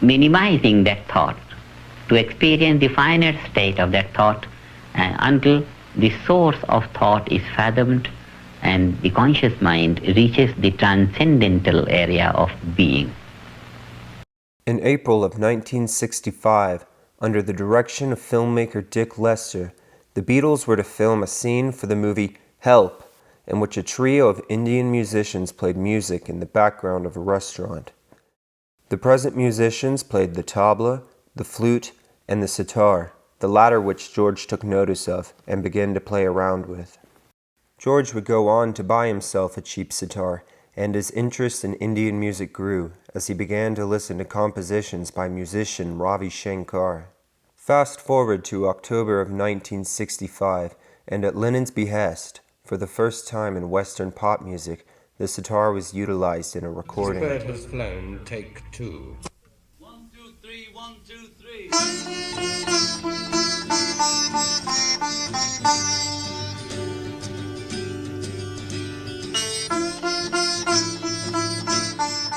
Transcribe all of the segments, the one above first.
minimizing that thought, to experience the finer state of that thought until the source of thought is fathomed and the conscious mind reaches the transcendental area of being. In April of 1965, under the direction of filmmaker Dick Lester, the Beatles were to film a scene for the movie Help, in which a trio of Indian musicians played music in the background of a restaurant. The present musicians played the tabla, the flute, and the sitar, the latter which George took notice of and began to play around with. George would go on to buy himself a cheap sitar, and his interest in Indian music grew as he began to listen to compositions by musician Ravi Shankar. Fast forward to October of 1965, and at Lennon's behest, for the first time in Western pop music, the sitar was utilized in a recording. This bird has flown, take two. 1, 2, 3, 1, 2, 3.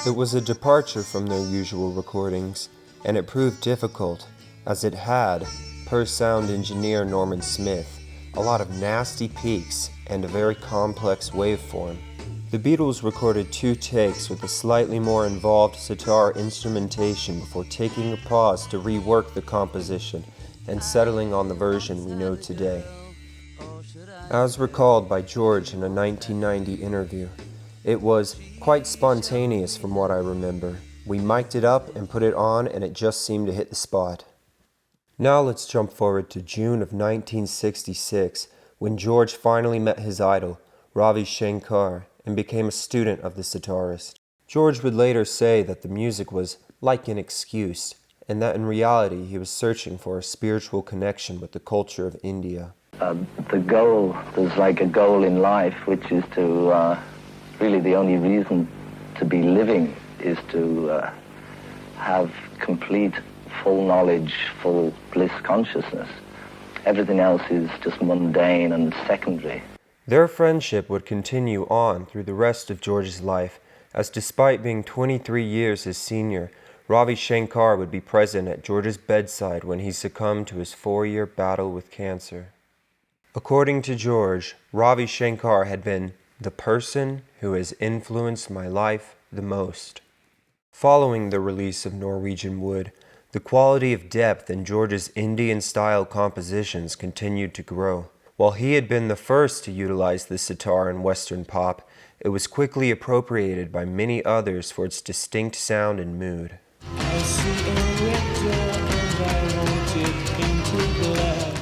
It was a departure from their usual recordings, and it proved difficult, as it had, per sound engineer Norman Smith, a lot of nasty peaks and a very complex waveform. The Beatles recorded 2 takes with a slightly more involved sitar instrumentation before taking a pause to rework the composition and settling on the version we know today. As recalled by George in a 1990 interview, it was quite spontaneous from what I remember. We mic'd it up and put it on and it just seemed to hit the spot. Now let's jump forward to June of 1966, when George finally met his idol, Ravi Shankar, and became a student of the sitarist. George would later say that the music was like an excuse, and that in reality he was searching for a spiritual connection with the culture of India. The goal, there's like a goal in life, which is to, really the only reason to be living is to have complete, full knowledge, full bliss consciousness. Everything else is just mundane and secondary. Their friendship would continue on through the rest of George's life, as despite being 23 years his senior, Ravi Shankar would be present at George's bedside when he succumbed to his 4-year battle with cancer. According to George, Ravi Shankar had been the person who has influenced my life the most. Following the release of Norwegian Wood, the quality of depth in George's Indian-style compositions continued to grow. While he had been the first to utilize the sitar in Western pop, it was quickly appropriated by many others for its distinct sound and mood. I see a red door and I want it into black.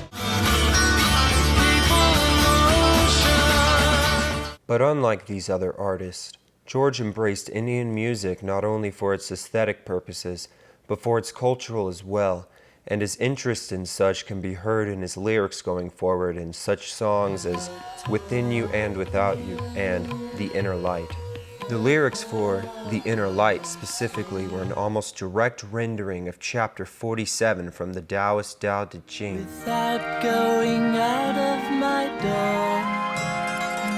But unlike these other artists, George embraced Indian music not only for its aesthetic purposes, but for its cultural as well, and his interest in such can be heard in his lyrics going forward in such songs as Within You and Without You and The Inner Light. The lyrics for The Inner Light specifically were an almost direct rendering of chapter 47 from the Taoist Tao Te Ching. Without going out of my door,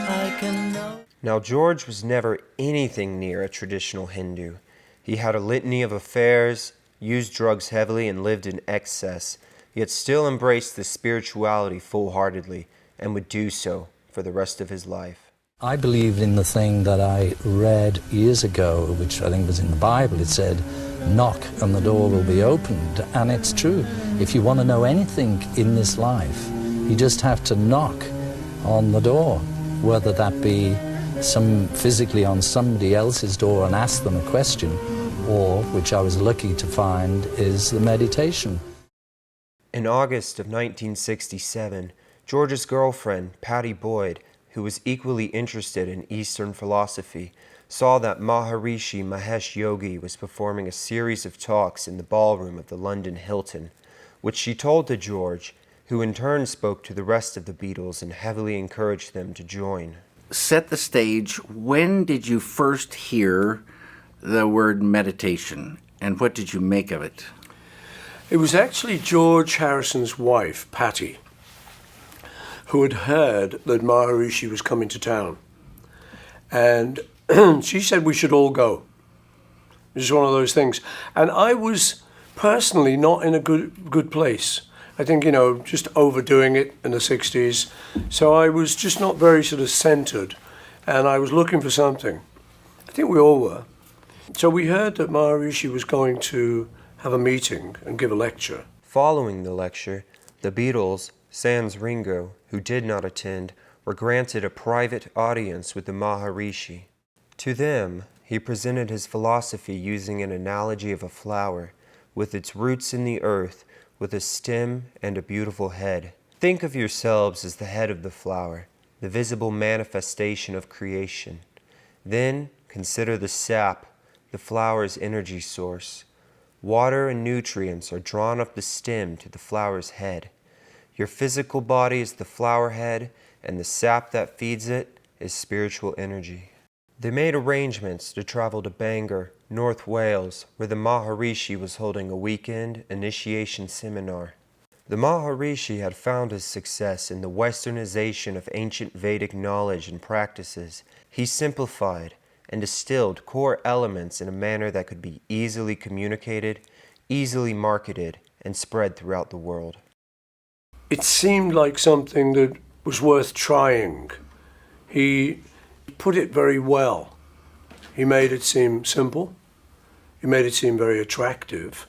I can know. Now George was never anything near a traditional Hindu. He had a litany of affairs, used drugs heavily, and lived in excess, yet still embraced the spirituality full-heartedly, and would do so for the rest of his life. I believed in the thing that I read years ago, which I think was in the Bible. It said, knock and the door will be opened, and it's true. If you want to know anything in this life, you just have to knock on the door, whether that be physically on somebody else's door and ask them a question, or, which I was lucky to find, is the meditation. In August of 1967, George's girlfriend, Patty Boyd, who was equally interested in Eastern philosophy, saw that Maharishi Mahesh Yogi was performing a series of talks in the ballroom of the London Hilton, which she told to George, who in turn spoke to the rest of the Beatles and heavily encouraged them to join. Set the stage. When did you first hear the word meditation, and what did you make of it? It was actually George Harrison's wife, Patty, who had heard that Maharishi was coming to town. And she said we should all go. It's one of those things. And I was personally not in a good place. I think, just overdoing it in the 60s. So I was just not very sort of centered. And I was looking for something. I think we all were. So we heard that Maharishi was going to have a meeting and give a lecture. Following the lecture, the Beatles, sans Ringo, who did not attend, were granted a private audience with the Maharishi. To them, he presented his philosophy using an analogy of a flower, with its roots in the earth, with a stem and a beautiful head. Think of yourselves as the head of the flower, the visible manifestation of creation. Then consider the sap, the flower's energy source. Water and nutrients are drawn up the stem to the flower's head. Your physical body is the flower head, and the sap that feeds it is spiritual energy. They made arrangements to travel to Bangor, North Wales, where the Maharishi was holding a weekend initiation seminar. The Maharishi had found his success in the westernization of ancient Vedic knowledge and practices. He simplified and distilled core elements in a manner that could be easily communicated, easily marketed, and spread throughout the world. It seemed like something that was worth trying. He put it very well. He made it seem simple. He made it seem very attractive.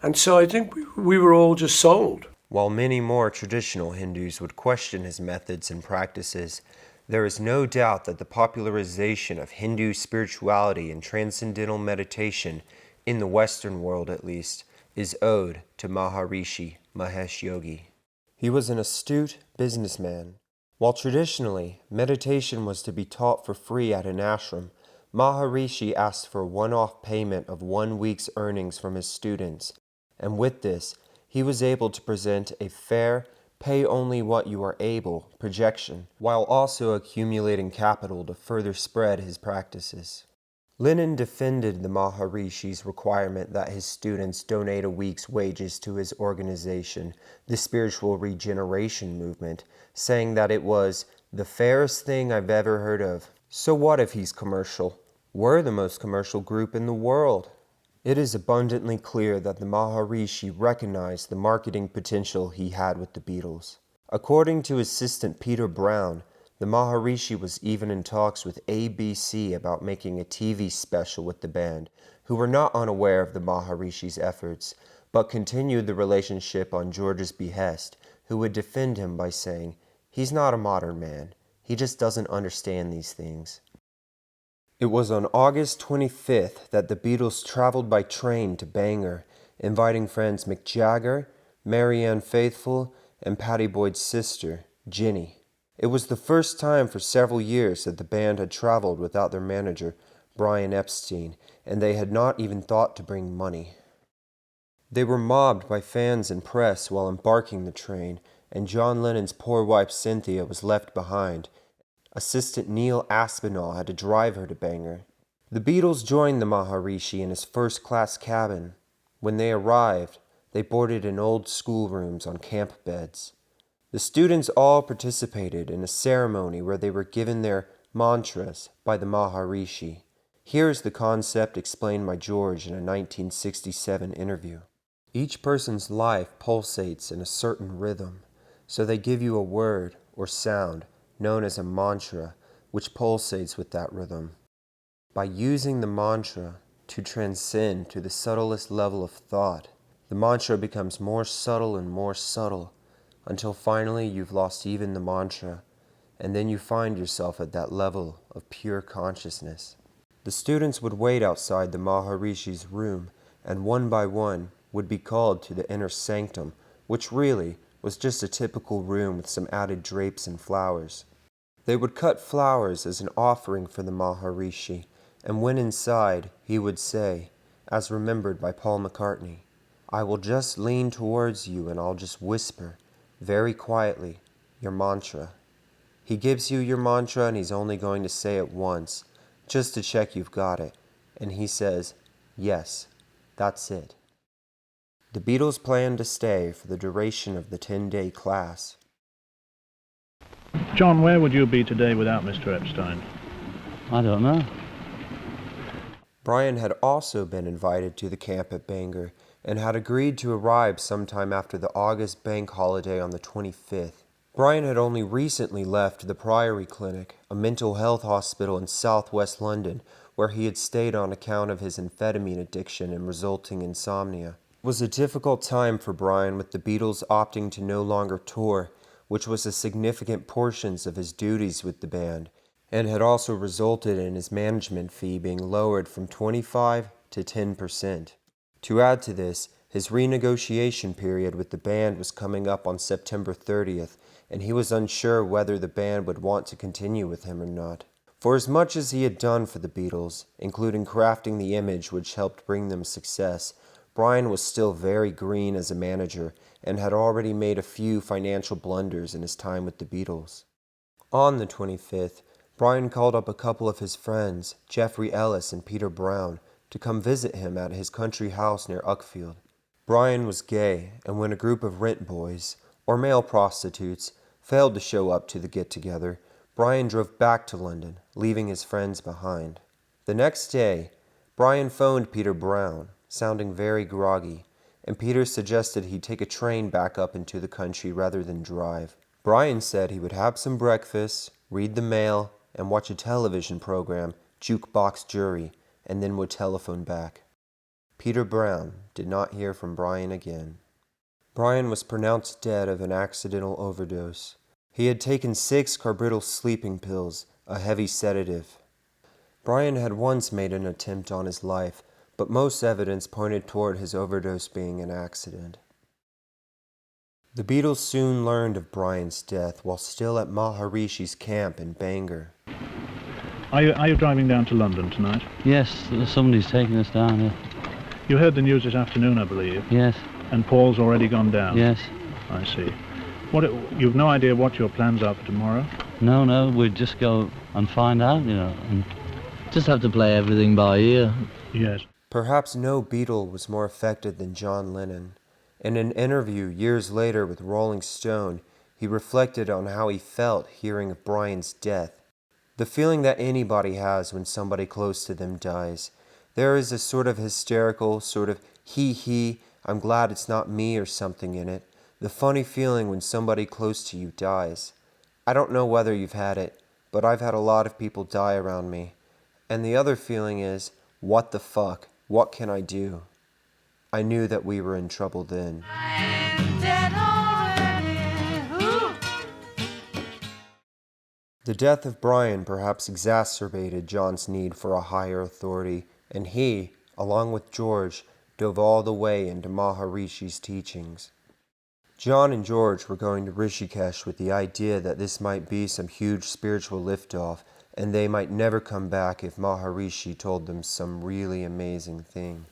And so I think we were all just sold. While many more traditional Hindus would question his methods and practices, there is no doubt that the popularization of Hindu spirituality and transcendental meditation, in the Western world at least, is owed to Maharishi Mahesh Yogi. He was an astute businessman. While traditionally meditation was to be taught for free at an ashram, Maharishi asked for a one-off payment of 1 week's earnings from his students, and with this, he was able to present a fair, pay-only-what-you-are-able projection, while also accumulating capital to further spread his practices. Lenin defended the Maharishi's requirement that his students donate a week's wages to his organization, the Spiritual Regeneration Movement, saying that it was the fairest thing I've ever heard of. So what if he's commercial? We're the most commercial group in the world. It is abundantly clear that the Maharishi recognized the marketing potential he had with the Beatles. According to assistant Peter Brown, the Maharishi was even in talks with ABC about making a TV special with the band, who were not unaware of the Maharishi's efforts, but continued the relationship on George's behest, who would defend him by saying, "He's not a modern man. He just doesn't understand these things." It was on August 25th that the Beatles traveled by train to Bangor, inviting friends Mick Jagger, Marianne Faithfull, and Pattie Boyd's sister, Ginny. It was the first time for several years that the band had traveled without their manager, Brian Epstein, and they had not even thought to bring money. They were mobbed by fans and press while embarking the train, and John Lennon's poor wife Cynthia was left behind. Assistant Neil Aspinall had to drive her to Bangor. The Beatles joined the Maharishi in his first-class cabin. When they arrived, they boarded in old schoolrooms on camp beds. The students all participated in a ceremony where they were given their mantras by the Maharishi. Here is the concept explained by George in a 1967 interview. Each person's life pulsates in a certain rhythm, so they give you a word or sound known as a mantra, which pulsates with that rhythm. By using the mantra to transcend to the subtlest level of thought, the mantra becomes more subtle and more subtle, until finally you've lost even the mantra, and then you find yourself at that level of pure consciousness. The students would wait outside the Maharishi's room, and one by one would be called to the inner sanctum, which really was just a typical room with some added drapes and flowers. They would cut flowers as an offering for the Maharishi, and when inside, he would say, as remembered by Paul McCartney, "I will just lean towards you and I'll just whisper, very quietly, your mantra." He gives you your mantra and he's only going to say it once, just to check you've got it, and he says, "Yes, that's it." The Beatles planned to stay for the duration of the 10-day class. John, where would you be today without Mr. Epstein? I don't know. Brian had also been invited to the camp at Bangor and had agreed to arrive sometime after the August bank holiday on the 25th. Brian had only recently left the Priory Clinic, a mental health hospital in southwest London, where he had stayed on account of his amphetamine addiction and resulting insomnia. It was a difficult time for Brian, with the Beatles opting to no longer tour, which was a significant portion of his duties with the band, and had also resulted in his management fee being lowered from 25 to 10%. To add to this, his renegotiation period with the band was coming up on September 30th, and he was unsure whether the band would want to continue with him or not. For as much as he had done for the Beatles, including crafting the image which helped bring them success, Brian was still very green as a manager and had already made a few financial blunders in his time with the Beatles. On the 25th, Brian called up a couple of his friends, Jeffrey Ellis and Peter Brown, to come visit him at his country house near Uckfield. Brian was gay, and when a group of rent boys, or male prostitutes, failed to show up to the get-together, Brian drove back to London, leaving his friends behind. The next day, Brian phoned Peter Brown, sounding very groggy, and Peter suggested he take a train back up into the country rather than drive. Brian said he would have some breakfast, read the mail, and watch a television program, Jukebox Jury, and then would telephone back. Peter Brown did not hear from Brian again. Brian was pronounced dead of an accidental overdose. He had taken 6 carbital sleeping pills, a heavy sedative. Brian had once made an attempt on his life, but most evidence pointed toward his overdose being an accident. The Beatles soon learned of Brian's death while still at Maharishi's camp in Bangor. Are you driving down to London tonight? Yes, somebody's taking us down here. You heard the news this afternoon, I believe. Yes. And Paul's already gone down? Yes. I see. You've no idea what your plans are for tomorrow? No, we'd just go and find out, and just have to play everything by ear. Yes. Perhaps no Beatle was more affected than John Lennon. In an interview years later with Rolling Stone, he reflected on how he felt hearing of Brian's death. The feeling that anybody has when somebody close to them dies. There is a sort of hysterical, sort of hee, I'm glad it's not me or something in it. The funny feeling when somebody close to you dies. I don't know whether you've had it, but I've had a lot of people die around me. And the other feeling is, what the fuck? What can I do? I knew that we were in trouble then. The death of Brian perhaps exacerbated John's need for a higher authority, and he, along with George, dove all the way into Maharishi's teachings. John and George were going to Rishikesh with the idea that this might be some huge spiritual liftoff, and they might never come back if Maharishi told them some really amazing thing.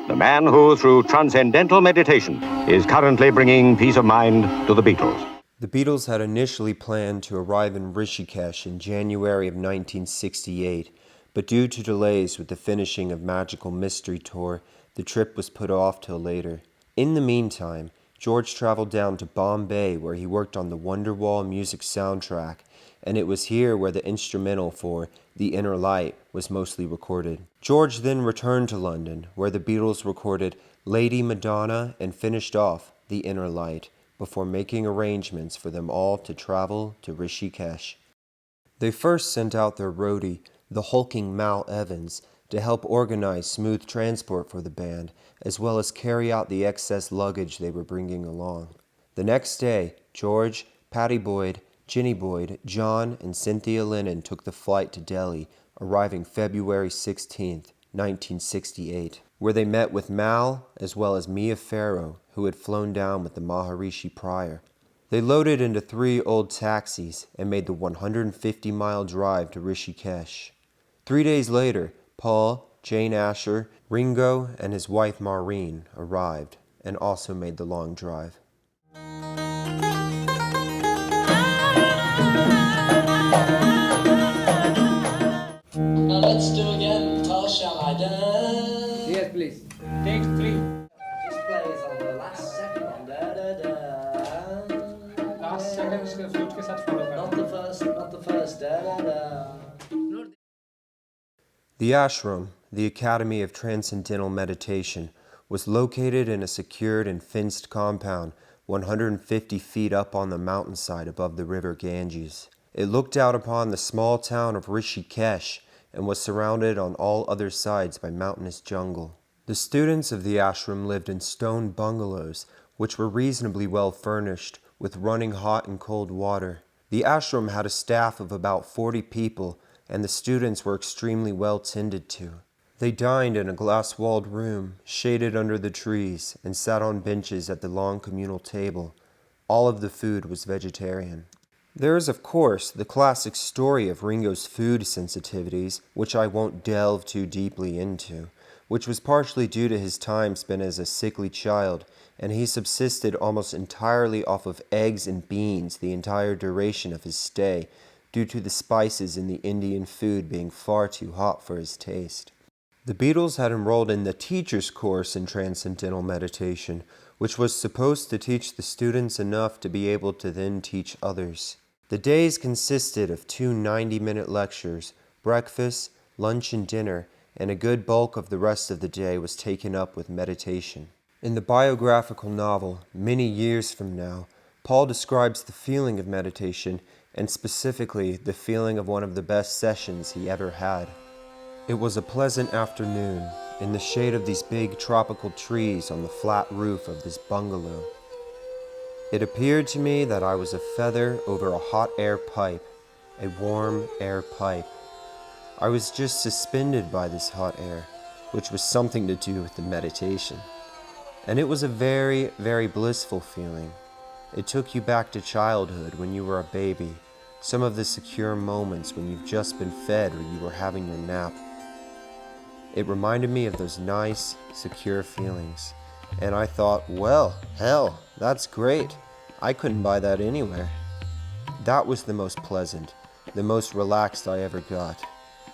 The man who, through transcendental meditation, is currently bringing peace of mind to the Beatles. The Beatles had initially planned to arrive in Rishikesh in January of 1968, but due to delays with the finishing of Magical Mystery Tour, the trip was put off till later. In the meantime, George traveled down to Bombay where he worked on the Wonderwall music soundtrack, and it was here where the instrumental for The Inner Light was mostly recorded. George then returned to London where the Beatles recorded Lady Madonna and finished off The Inner Light before making arrangements for them all to travel to Rishikesh. They first sent out their roadie, the hulking Mal Evans, to help organize smooth transport for the band, as well as carry out the excess luggage they were bringing along. The next day, George, Pattie Boyd, Ginny Boyd, John, and Cynthia Lennon took the flight to Delhi, arriving February 16, 1968, where they met with Mal as well as Mia Farrow, who had flown down with the Maharishi prior. They loaded into 3 old taxis and made the 150-mile drive to Rishikesh. 3 days later, Paul, Jane Asher, Ringo, and his wife Maureen arrived and also made the long drive. Now let's do again. Tall shall I dance? Yes, please. Take 3. Just plays on the last second one. Da, da, da. Last second flute के साथ follow करना. Not the first. Da, da, da. The ashram, the Academy of Transcendental Meditation, was located in a secured and fenced compound 150 feet up on the mountainside above the river Ganges. It looked out upon the small town of Rishikesh and was surrounded on all other sides by mountainous jungle. The students of the ashram lived in stone bungalows, which were reasonably well furnished, with running hot and cold water. The ashram had a staff of about 40 people, and the students were extremely well tended to. They dined in a glass-walled room, shaded under the trees, and sat on benches at the long communal table. All of the food was vegetarian. There is, of course, the classic story of Ringo's food sensitivities, which I won't delve too deeply into, which was partially due to his time spent as a sickly child, and he subsisted almost entirely off of eggs and beans the entire duration of his stay, due to the spices in the Indian food being far too hot for his taste. The Beatles had enrolled in the teacher's course in Transcendental Meditation, which was supposed to teach the students enough to be able to then teach others. The days consisted of 2 90-minute lectures, breakfast, lunch and dinner, and a good bulk of the rest of the day was taken up with meditation. In the biographical novel, Many Years From Now, Paul describes the feeling of meditation, and specifically the feeling of one of the best sessions he ever had. It was a pleasant afternoon, in the shade of these big tropical trees on the flat roof of this bungalow. It appeared to me that I was a feather over a hot air pipe, a warm air pipe. I was just suspended by this hot air, which was something to do with the meditation. And it was a very, very blissful feeling. It took you back to childhood when you were a baby, some of the secure moments when you've just been fed or you were having your nap. It reminded me of those nice, secure feelings. And I thought, well, hell, that's great. I couldn't buy that anywhere. That was the most pleasant, the most relaxed I ever got.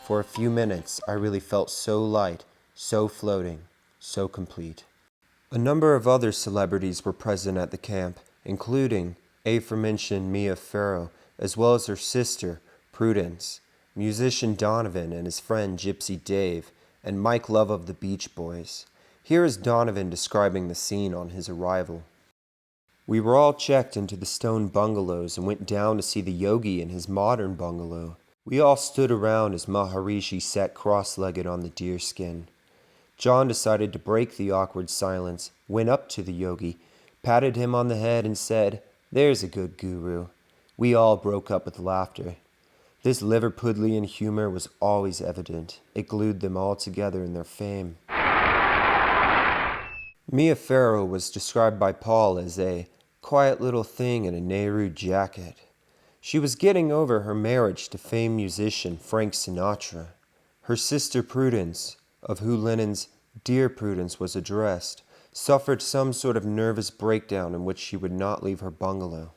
For a few minutes, I really felt so light, so floating, so complete. A number of other celebrities were present at the camp, including aforementioned Mia Farrow, as well as her sister, Prudence, musician Donovan and his friend Gypsy Dave, and Mike Love of the Beach Boys. Here is Donovan describing the scene on his arrival. We were all checked into the stone bungalows and went down to see the yogi in his modern bungalow. We all stood around as Maharishi sat cross-legged on the deerskin. John decided to break the awkward silence, went up to the yogi, patted him on the head and said, "There's a good guru." We all broke up with laughter. This Liverpudlian humor was always evident. It glued them all together in their fame. Mia Farrow was described by Paul as a quiet little thing in a Nehru jacket. She was getting over her marriage to famed musician Frank Sinatra. Her sister Prudence, of who Lennon's "Dear Prudence" was addressed, suffered some sort of nervous breakdown in which she would not leave her bungalow.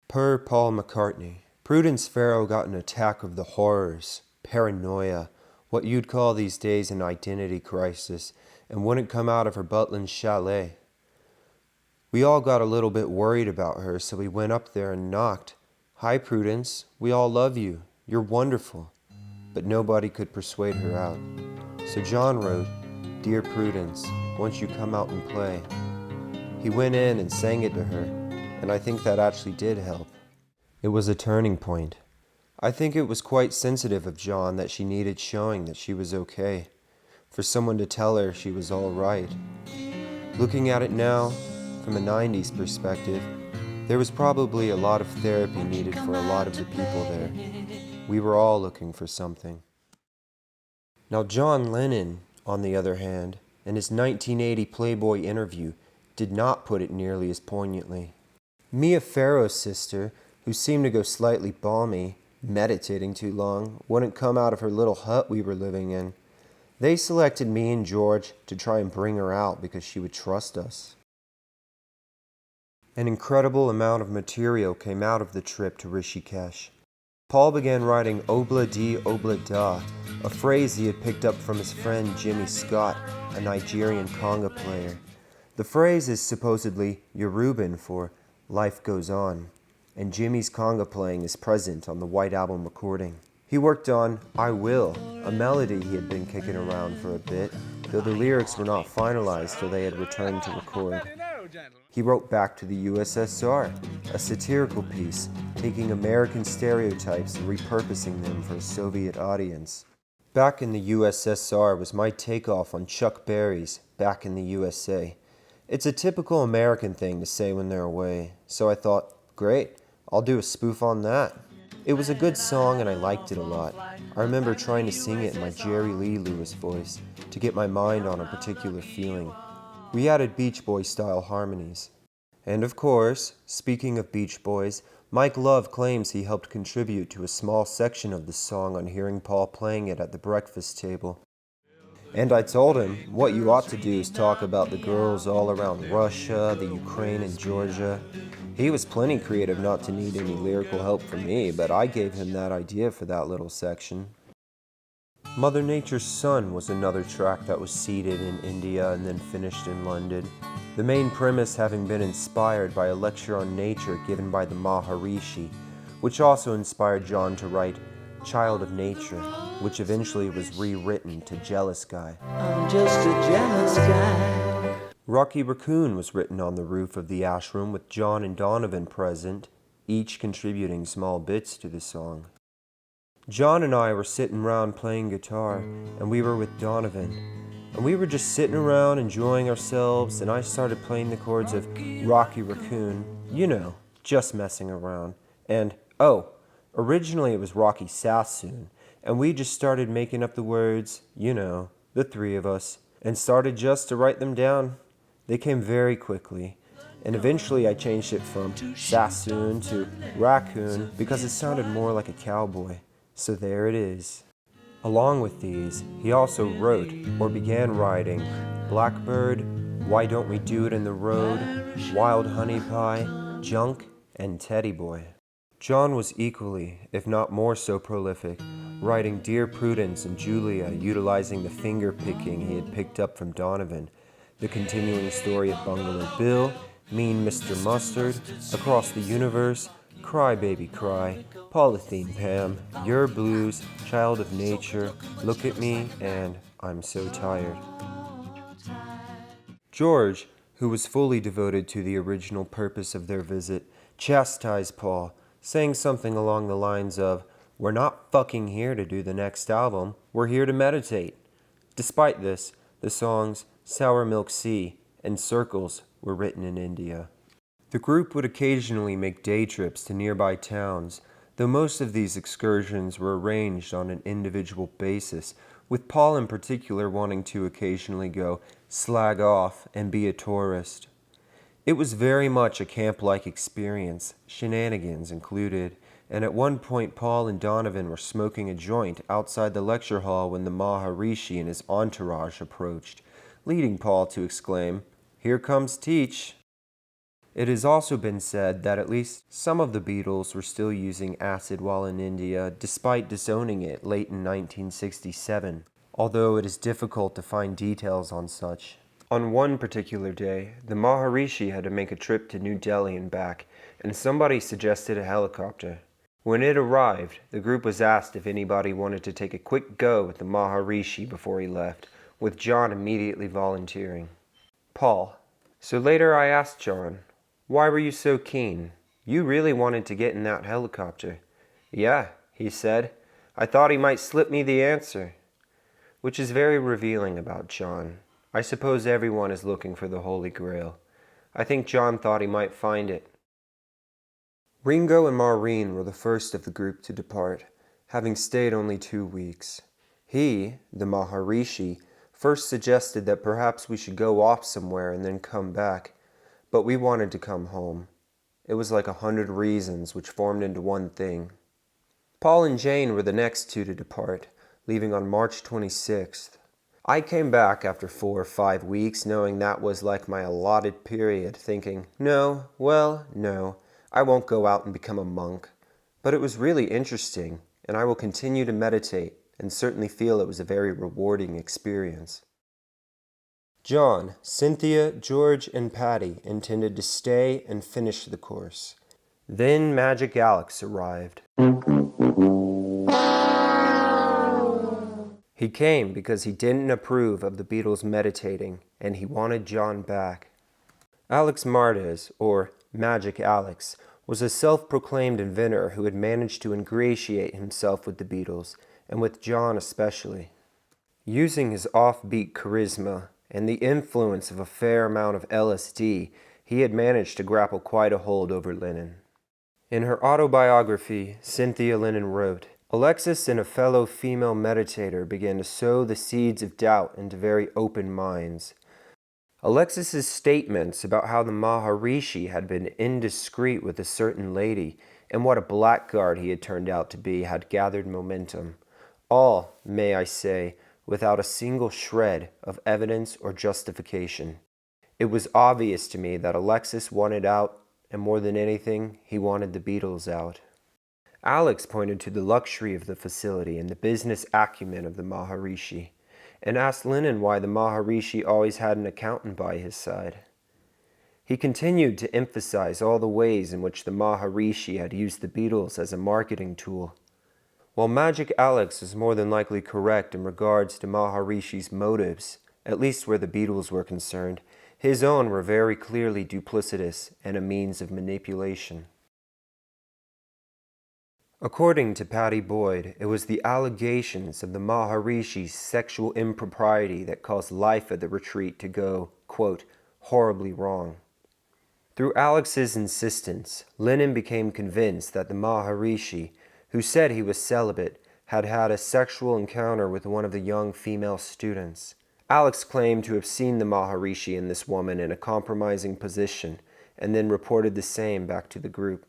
Per Paul McCartney, Prudence Farrow got an attack of the horrors, paranoia, what you'd call these days an identity crisis, and wouldn't come out of her Butlin's chalet. We all got a little bit worried about her, so we went up there and knocked. "Hi, Prudence, we all love you. You're wonderful." But nobody could persuade her out. So John wrote, "Dear Prudence, won't you come out and play?" He went in and sang it to her, and I think that actually did help. It was a turning point. I think it was quite sensitive of John that she needed showing that she was okay, for someone to tell her she was all right. Looking at it now, from a 90s perspective, there was probably a lot of therapy needed for a lot of the people there. We were all looking for something. Now John Lennon, on the other hand, in his 1980 Playboy interview, did not put it nearly as poignantly. Mia Farrow's sister, who seemed to go slightly balmy, meditating too long, wouldn't come out of her little hut we were living in. They selected me and George to try and bring her out because she would trust us. An incredible amount of material came out of the trip to Rishikesh. Paul began writing "Obla di obla da," a phrase he had picked up from his friend Jimmy Scott, a Nigerian conga player. The phrase is supposedly Yoruban for "life goes on," and Jimmy's conga playing is present on the White Album recording. He worked on I Will, a melody he had been kicking around for a bit, though the lyrics were not finalized till they had returned to record. He wrote Back to the USSR, a satirical piece, taking American stereotypes and repurposing them for a Soviet audience. Back in the USSR was my takeoff on Chuck Berry's Back in the USA. It's a typical American thing to say when they're away, so I thought, great, I'll do a spoof on that. It was a good song and I liked it a lot. I remember trying to sing it in my Jerry Lee Lewis voice to get my mind on a particular feeling. We added Beach Boys style harmonies. And of course, speaking of Beach Boys, Mike Love claims he helped contribute to a small section of the song on hearing Paul playing it at the breakfast table. And I told him, what you ought to do is talk about the girls all around Russia, the Ukraine, and Georgia. He was plenty creative not to need any lyrical help from me, but I gave him that idea for that little section. Mother Nature's Son was another track that was seeded in India and then finished in London. The main premise having been inspired by a lecture on nature given by the Maharishi, which also inspired John to write Child of Nature, which eventually was rewritten to Jealous Guy. I'm just a jealous guy. Rocky Raccoon was written on the roof of the ashram with John and Donovan present, each contributing small bits to the song. John and I were sitting around playing guitar, and we were with Donovan. And we were just sitting around enjoying ourselves, and I started playing the chords of Rocky Raccoon, you know, just messing around. And, originally it was Rocky Sassoon, and we just started making up the words, you know, the three of us, and started just to write them down. They came very quickly, and eventually I changed it from Sassoon to Raccoon because it sounded more like a cowboy. So there it is. Along with these, he also wrote, or began writing, Blackbird, Why Don't We Do It in the Road, Wild Honey Pie, Junk, and Teddy Boy. John was equally, if not more so prolific, writing Dear Prudence and Julia utilizing the finger picking he had picked up from Donovan, the continuing story of Bungalow Bill, Mean Mr. Mustard, Across the Universe, Cry Baby Cry, Polythene Pam, Your Blues, Child of Nature, Look at Me, and I'm So Tired. George, who was fully devoted to the original purpose of their visit, chastised Paul, saying something along the lines of, We're not fucking here to do the next album, we're here to meditate. Despite this, the songs Sour Milk Sea and Circles were written in India. The group would occasionally make day trips to nearby towns, though most of these excursions were arranged on an individual basis, with Paul in particular wanting to occasionally go slag off and be a tourist. It was very much a camp-like experience, shenanigans included, and at one point Paul and Donovan were smoking a joint outside the lecture hall when the Maharishi and his entourage approached, leading Paul to exclaim, Here comes Teach! It has also been said that at least some of the Beatles were still using acid while in India, despite disowning it late in 1967, although it is difficult to find details on such. On one particular day, the Maharishi had to make a trip to New Delhi and back, and somebody suggested a helicopter. When it arrived, the group was asked if anybody wanted to take a quick go with the Maharishi before he left, with John immediately volunteering. Paul. So later I asked John, Why were you so keen? You really wanted to get in that helicopter. Yeah, he said. I thought he might slip me the answer. Which is very revealing about John. I suppose everyone is looking for the Holy Grail. I think John thought he might find it. Ringo and Maureen were the first of the group to depart, having stayed only 2 weeks. He, the Maharishi, first suggested that perhaps we should go off somewhere and then come back, but we wanted to come home. It was like 100 reasons which formed into one thing. Paul and Jane were the next two to depart, leaving on March 26th. I came back after 4 or 5 weeks, knowing that was like my allotted period, thinking, no, I won't go out and become a monk. But it was really interesting, and I will continue to meditate, and certainly feel it was a very rewarding experience. John, Cynthia, George, and Patty intended to stay and finish the course. Then Magic Alex arrived. He came because he didn't approve of the Beatles meditating, and he wanted John back. Alex Mardes, or Magic Alex, was a self-proclaimed inventor who had managed to ingratiate himself with the Beatles, and with John especially. Using his offbeat charisma and the influence of a fair amount of LSD, he had managed to grapple quite a hold over Lennon. In her autobiography, Cynthia Lennon wrote, "Alexis and a fellow female meditator began to sow the seeds of doubt into very open minds. Alexis's statements about how the Maharishi had been indiscreet with a certain lady and what a blackguard he had turned out to be had gathered momentum. All, may I say, without a single shred of evidence or justification. It was obvious to me that Alexis wanted out, and more than anything, he wanted the Beatles out." Alex pointed to the luxury of the facility and the business acumen of the Maharishi, and asked Lennon why the Maharishi always had an accountant by his side. He continued to emphasize all the ways in which the Maharishi had used the Beatles as a marketing tool. While Magic Alex is more than likely correct in regards to Maharishi's motives, at least where the Beatles were concerned, his own were very clearly duplicitous and a means of manipulation. According to Patty Boyd, it was the allegations of the Maharishi's sexual impropriety that caused life at the retreat to go, quote, horribly wrong. Through Alex's insistence, Lennon became convinced that the Maharishi, who said he was celibate, had had a sexual encounter with one of the young female students. Alex claimed to have seen the Maharishi and this woman in a compromising position, and then reported the same back to the group.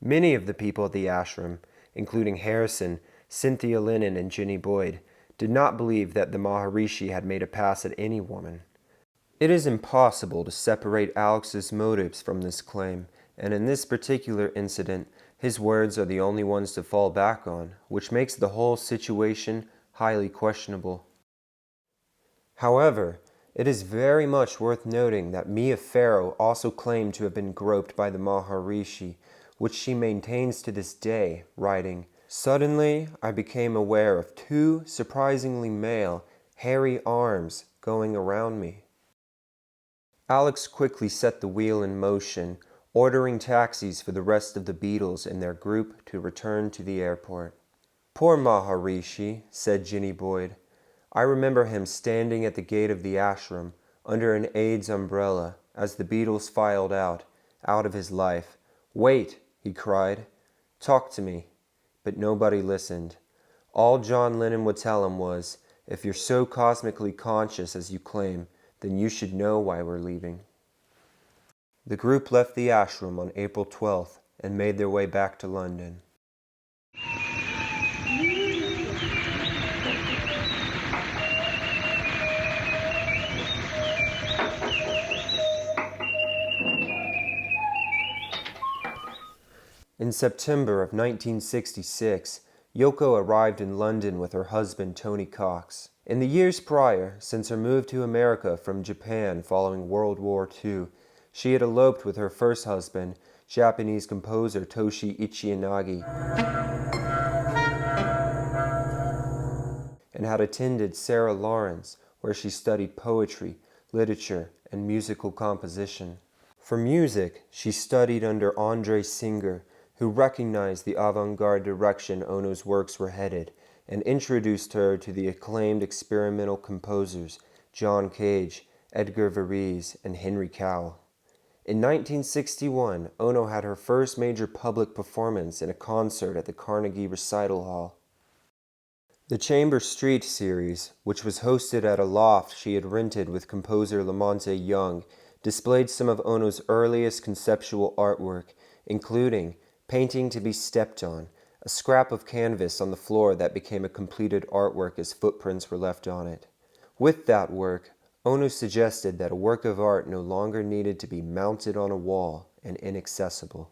Many of the people at the ashram, including Harrison, Cynthia Lennon, and Jenny Boyd, did not believe that the Maharishi had made a pass at any woman. It is impossible to separate Alex's motives from this claim, and in this particular incident, his words are the only ones to fall back on, which makes the whole situation highly questionable. However, it is very much worth noting that Mia Farrow also claimed to have been groped by the Maharishi, which she maintains to this day, writing, "Suddenly I became aware of two surprisingly male, hairy arms going around me." Alex quickly set the wheel in motion, ordering taxis for the rest of the Beatles and their group to return to the airport. "Poor Maharishi," said Jenny Boyd. "I remember him standing at the gate of the ashram, under an AIDS umbrella, as the Beatles filed out of his life. 'Wait,' he cried. 'Talk to me.' But nobody listened. All John Lennon would tell him was, 'If you're so cosmically conscious as you claim, then you should know why we're leaving.'" The group left the ashram on April 12th and made their way back to London. In September of 1966, Yoko arrived in London with her husband Tony Cox. In the years prior, since her move to America from Japan following World War II, she had eloped with her first husband, Japanese composer Toshi Ichiyanagi, and had attended Sarah Lawrence, where she studied poetry, literature, and musical composition. For music, she studied under Andre Singer, who recognized the avant-garde direction Ono's works were headed, and introduced her to the acclaimed experimental composers John Cage, Edgar Varese, and Henry Cowell. In 1961, Ono had her first major public performance in a concert at the Carnegie Recital Hall. The Chamber Street series, which was hosted at a loft she had rented with composer Lamonte Young, displayed some of Ono's earliest conceptual artwork, including Painting to be Stepped On, a scrap of canvas on the floor that became a completed artwork as footprints were left on it. With that work, Ono suggested that a work of art no longer needed to be mounted on a wall and inaccessible.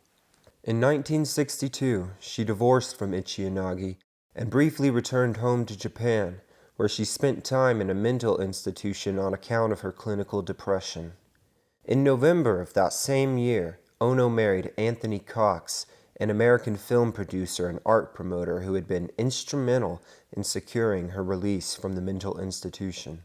In 1962, she divorced from Ichiyanagi and briefly returned home to Japan, where she spent time in a mental institution on account of her clinical depression. In November of that same year, Ono married Anthony Cox, an American film producer and art promoter who had been instrumental in securing her release from the mental institution.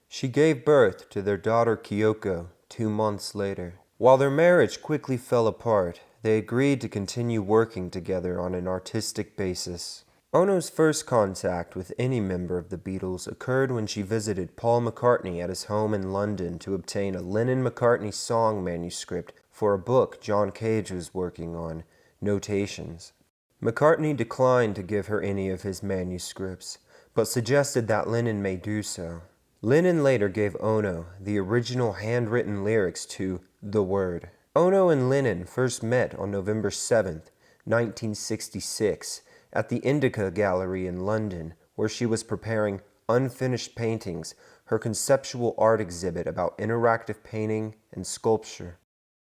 She gave birth to their daughter Kyoko 2 months later. While their marriage quickly fell apart, they agreed to continue working together on an artistic basis. Ono's first contact with any member of the Beatles occurred when she visited Paul McCartney at his home in London to obtain a Lennon-McCartney song manuscript for a book John Cage was working on, Notations. McCartney declined to give her any of his manuscripts, but suggested that Lennon may do so. Lennon later gave Ono the original handwritten lyrics to The Word. Ono and Lennon first met on November 7, 1966, at the Indica Gallery in London, where she was preparing Unfinished Paintings, her conceptual art exhibit about interactive painting and sculpture.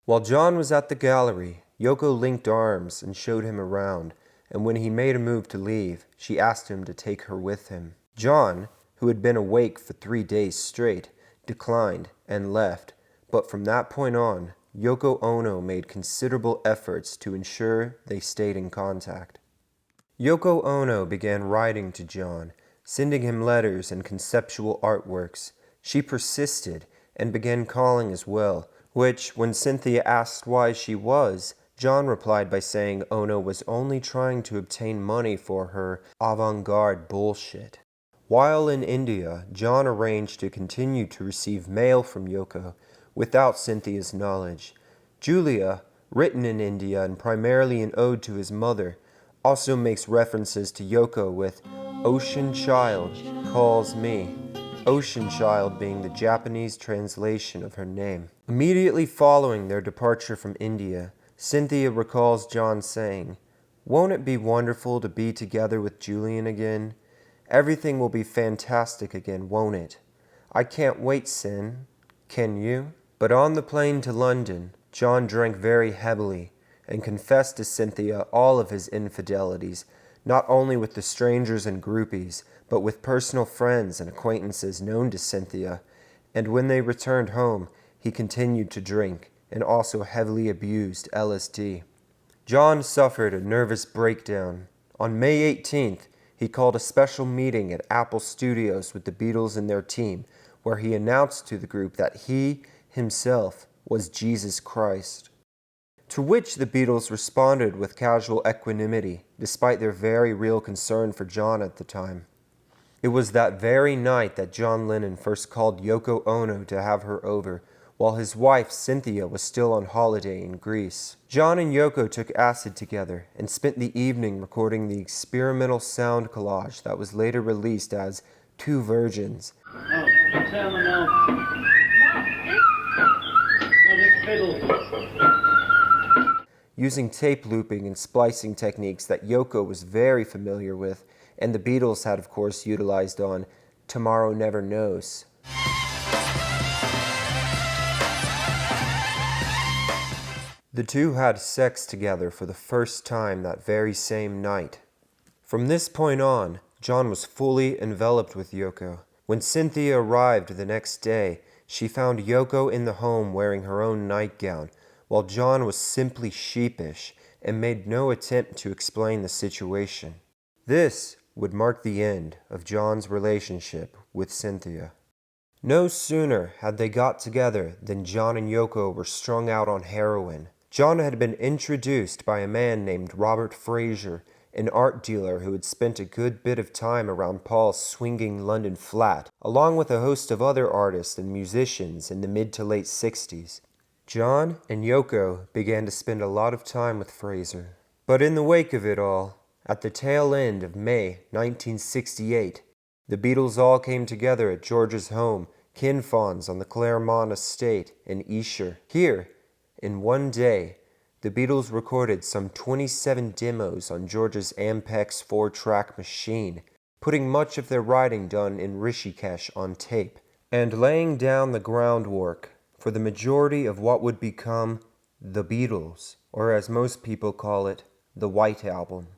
While John was at the gallery, Yoko linked arms and showed him around, and when he made a move to leave, she asked him to take her with him. John, who had been awake for 3 days straight, declined and left, but from that point on, Yoko Ono made considerable efforts to ensure they stayed in contact. Yoko Ono began writing to John, sending him letters and conceptual artworks. She persisted and began calling as well, which, when Cynthia asked why she was, John replied by saying Ono was only trying to obtain money for her avant-garde bullshit. While in India, John arranged to continue to receive mail from Yoko without Cynthia's knowledge. Julia, written in India and primarily an ode to his mother, also makes references to Yoko with Ocean Child calls me, Ocean Child being the Japanese translation of her name. Immediately following their departure from India, Cynthia recalls John saying, "Won't it be wonderful to be together with Julian again? Everything will be fantastic again, won't it? I can't wait, Cyn. Can you?" But on the plane to London, John drank very heavily and confessed to Cynthia all of his infidelities, not only with the strangers and groupies, but with personal friends and acquaintances known to Cynthia, and when they returned home, he continued to drink and also heavily abused LSD. John suffered a nervous breakdown. On May 18th, he called a special meeting at Apple Studios with the Beatles and their team, where he announced to the group that he himself was Jesus Christ. To which the Beatles responded with casual equanimity, despite their very real concern for John at the time. It was that very night that John Lennon first called Yoko Ono to have her over, while his wife Cynthia was still on holiday in Greece. John and Yoko took acid together and spent the evening recording the experimental sound collage that was later released as Two Virgins. Oh, tell me now. No, this fiddle. Using tape looping and splicing techniques that Yoko was very familiar with, and the Beatles had of course utilized on Tomorrow Never Knows. The two had sex together for the first time that very same night. From this point on, John was fully enveloped with Yoko. When Cynthia arrived the next day, she found Yoko in the home wearing her own nightgown, while John was simply sheepish and made no attempt to explain the situation. This would mark the end of John's relationship with Cynthia. No sooner had they got together than John and Yoko were strung out on heroin. John had been introduced by a man named Robert Fraser, an art dealer who had spent a good bit of time around Paul's swinging London flat, along with a host of other artists and musicians in the mid to late 60s. John and Yoko began to spend a lot of time with Fraser. But in the wake of it all, at the tail end of May 1968, the Beatles all came together at George's home, Kinfons on the Claremont estate in Esher. Here, in one day, the Beatles recorded some 27 demos on George's Ampex 4-track machine, putting much of their writing done in Rishikesh on tape, and laying down the groundwork for the majority of what would become The Beatles, or as most people call it, the White Album.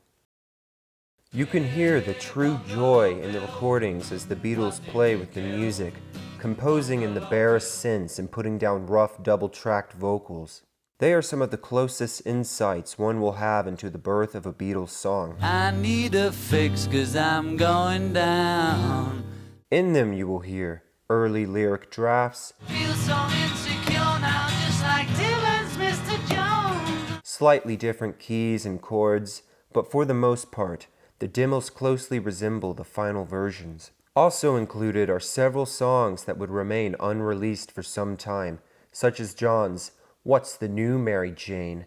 You can hear the true joy in the recordings as the Beatles play with the music, composing in the barest synths and putting down rough double-tracked vocals. They are some of the closest insights one will have into the birth of a Beatles song. I need a fix 'cause I'm going down. In them you will hear early lyric drafts, Feel so insecure now, just like Dylan's Mr. Jones. slightly different keys and chords, but for the most part, the demos closely resemble the final versions. Also included are several songs that would remain unreleased for some time, such as John's What's the New Mary Jane?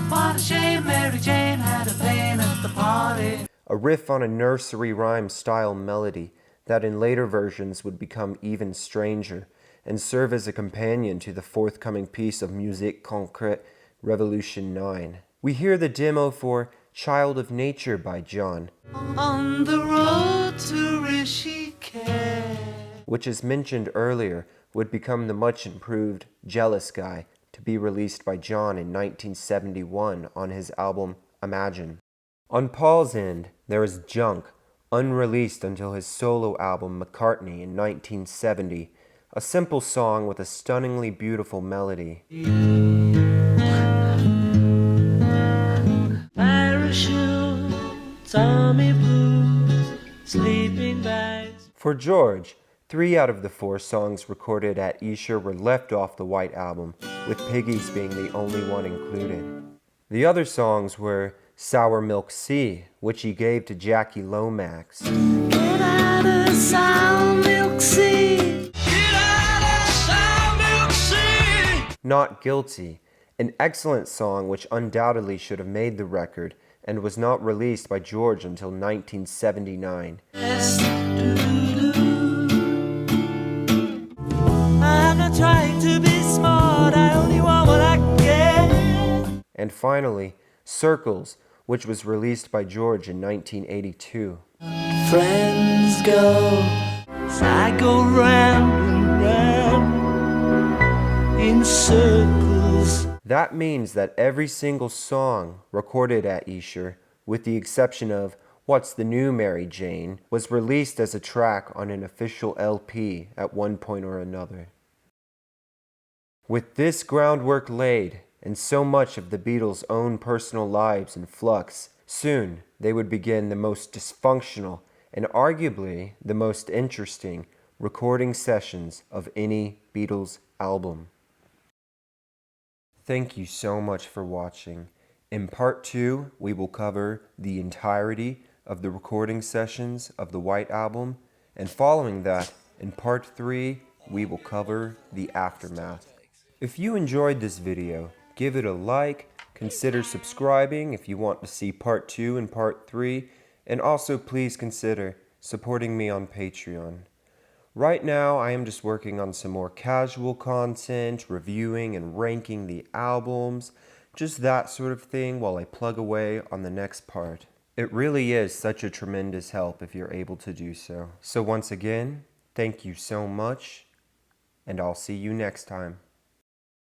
What a shame Mary Jane had a pain at the party. A riff on a nursery rhyme style melody that in later versions would become even stranger and serve as a companion to the forthcoming piece of Musique Concrète Revolution 9. We hear the demo for Child of Nature by John, On the road to Rishikesh, which as mentioned earlier would become the much improved Jealous Guy, to be released by John in 1971 on his album Imagine. On Paul's end, there is Junk, unreleased until his solo album McCartney in 1970, a simple song with a stunningly beautiful melody. Parachute, Tommy blues, sleeping bags. For George, 3 out of the 4 songs recorded at Esher were left off the White Album, with Piggies being the only one included. The other songs were Sour Milk Sea, which he gave to Jackie Lomax, Get out of Sour Milk Sea. Get out of Sour Milk Sea. Not Guilty, an excellent song which undoubtedly should have made the record and was not released by George until 1979. I'm not trying to be smart, I only want what I can get. And finally, Circles, which was released by George in 1982. Friends go, I go round and round in circles. That means that every single song recorded at Esher, with the exception of What's the New Mary Jane, was released as a track on an official LP at one point or another. With this groundwork laid, and so much of the Beatles' own personal lives in flux, soon they would begin the most dysfunctional and arguably the most interesting recording sessions of any Beatles album. Thank you so much for watching. In part 2, we will cover the entirety of the recording sessions of the White Album, and following that, in part 3, we will cover the aftermath. If you enjoyed this video, give it a like, consider subscribing if you want to see part 2 and part 3, and also please consider supporting me on Patreon. Right now, I am just working on some more casual content, reviewing and ranking the albums, just that sort of thing while I plug away on the next part. It really is such a tremendous help if you're able to do so. So once again, thank you so much, and I'll see you next time.